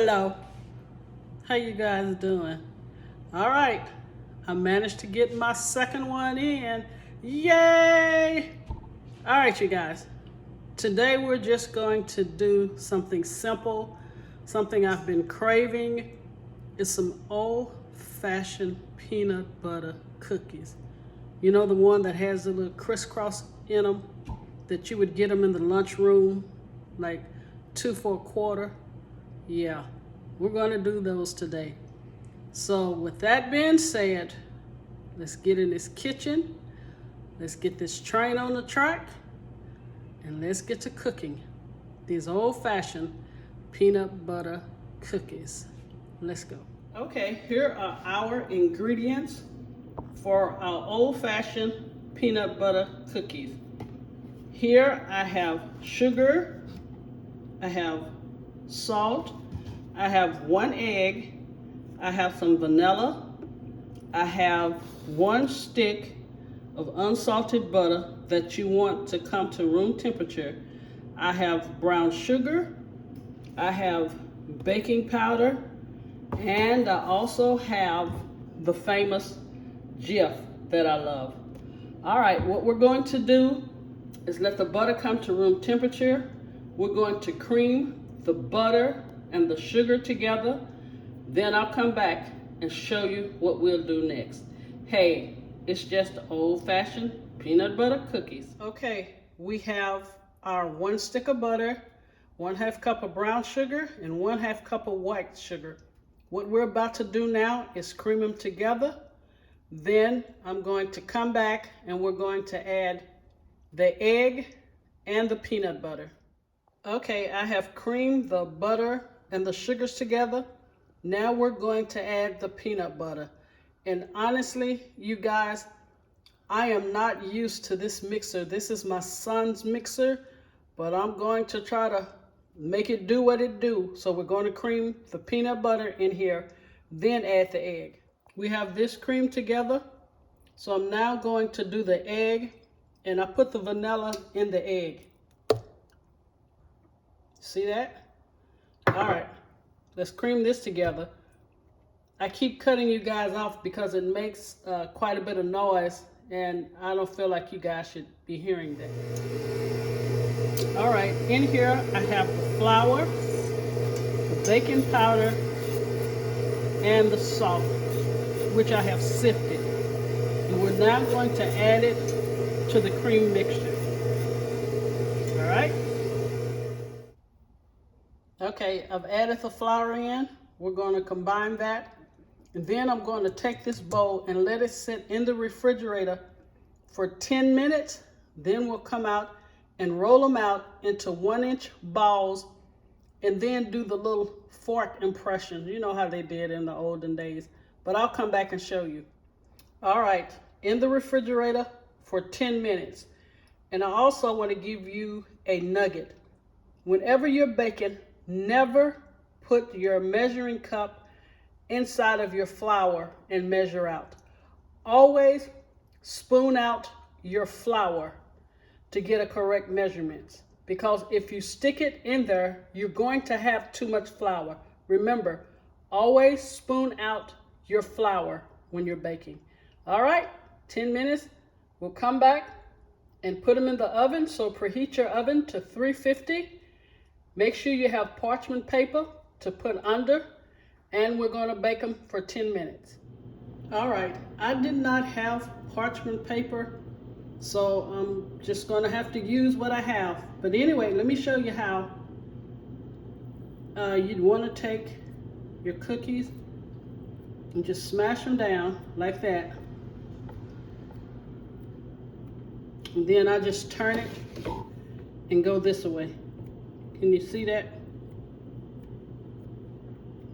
Hello. How you guys doing? All right. I managed to get my second one in. Yay! All right, you guys. Today we're just going to do something simple, something I've been craving. It's some old-fashioned peanut butter cookies. You know, the one that has the little crisscross in them, that you would get them in the lunchroom, like 2 for $1. Yeah, we're going to do those today. So with that being said, let's get in this kitchen, let's get this train on the track, and let's get to cooking these old-fashioned peanut butter cookies. Let's go. Okay, here are our ingredients for our old-fashioned peanut butter cookies. Here I have sugar, I have salt, I have 1 egg, I have some vanilla, I have 1 stick of unsalted butter that you want to come to room temperature. I have brown sugar, I have baking powder, and I also have the famous Jif that I love. All right, what we're going to do is let the butter come to room temperature. We're going to cream the butter and the sugar together. Then I'll come back and show you what we'll do next. Hey, it's just old-fashioned peanut butter cookies. Okay, we have our 1 stick of butter, 1/2 cup of brown sugar, and 1/2 cup of white sugar. What we're about to do now is cream them together. Then I'm going to come back and we're going to add the egg and the peanut butter. Okay, I have creamed the butter and the sugars together. Now we're going to add the peanut butter. And honestly, you guys, I am not used to this mixer. This is my son's mixer, but I'm going to try to make it do what it do. So we're going to cream the peanut butter in here, then add the egg. We have this creamed together. So I'm now going to do the egg, and I put the vanilla in the egg. See that? All right, let's cream this together. I keep cutting you guys off because it makes quite a bit of noise, and I don't feel like you guys should be hearing that. All right, in here I have the flour, the baking powder, and the salt, which I have sifted. And we're now going to add it to the cream mixture. All right? Okay, I've added the flour in. We're going to combine that. And then I'm going to take this bowl and let it sit in the refrigerator for 10 minutes. Then we'll come out and roll them out into 1-inch balls and then do the little fork impression. You know how they did in the olden days. But I'll come back and show you. All right, in the refrigerator for 10 minutes. And I also want to give you a nugget. Whenever you're baking, never put your measuring cup inside of your flour and measure out. Always spoon out your flour to get a correct measurements. Because if you stick it in there, you're going to have too much flour. Remember, always spoon out your flour when you're baking. All right, 10 minutes. We'll come back and put them in the oven. So preheat your oven to 350. Make sure you have parchment paper to put under, and we're going to bake them for 10 minutes. All right, I did not have parchment paper, so I'm just going to have to use what I have. But anyway, let me show you how. You'd want to take your cookies and just smash them down like that. And then I just turn it and go this way. Can you see that?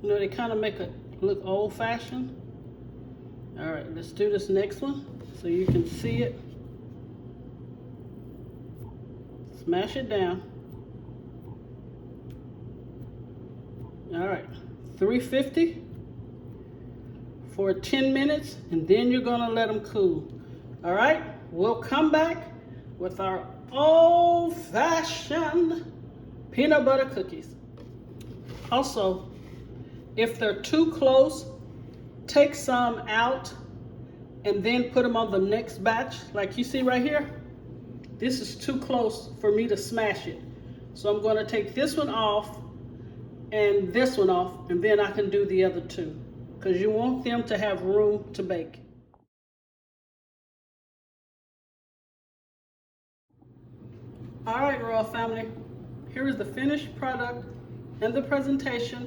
You know, they kind of make it look old-fashioned. All right, let's do this next one so you can see it. Smash it down. All right, 350 for 10 minutes, and then you're gonna let them cool. All right, we'll come back with our old-fashioned peanut butter cookies. Also, If they're too close, take some out and then put them on the next batch. Like you see right here, this is too close for me to smash it. So I'm going to take this one off and this one off, and then I can do the other two, because you want them to have room to bake. All right, Royal Family, here is the finished product and the presentation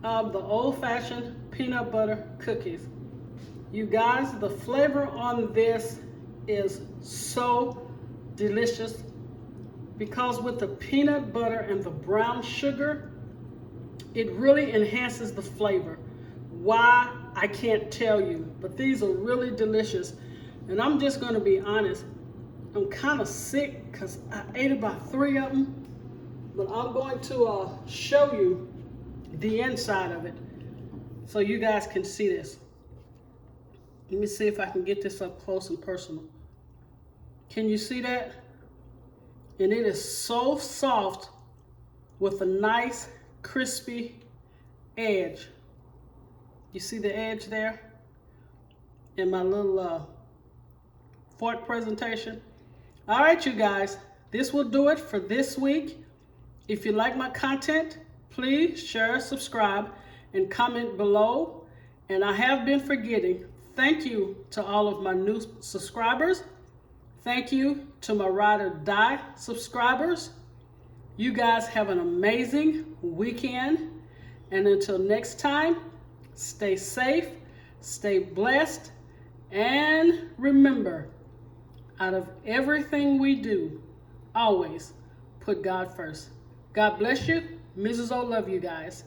of the old-fashioned peanut butter cookies. You guys, the flavor on this is so delicious, because with the peanut butter and the brown sugar, it really enhances the flavor. Why, I can't tell you, but these are really delicious. And I'm just going to be honest, I'm kind of sick because I ate about 3 of them, but I'm going to show you the inside of it so you guys can see this. Let me see if I can get this up close and personal. Can you see that? And it is so soft with a nice crispy edge. You see the edge there in my little fork presentation? All right, you guys, this will do it for this week. If you like my content, please share, subscribe, and comment below. And I have been forgetting, thank you to all of my new subscribers. Thank you to my Ride or Die subscribers. You guys have an amazing weekend. And until next time, stay safe, stay blessed, and remember, out of everything we do, always put God first. God bless you. Mrs. O love you guys.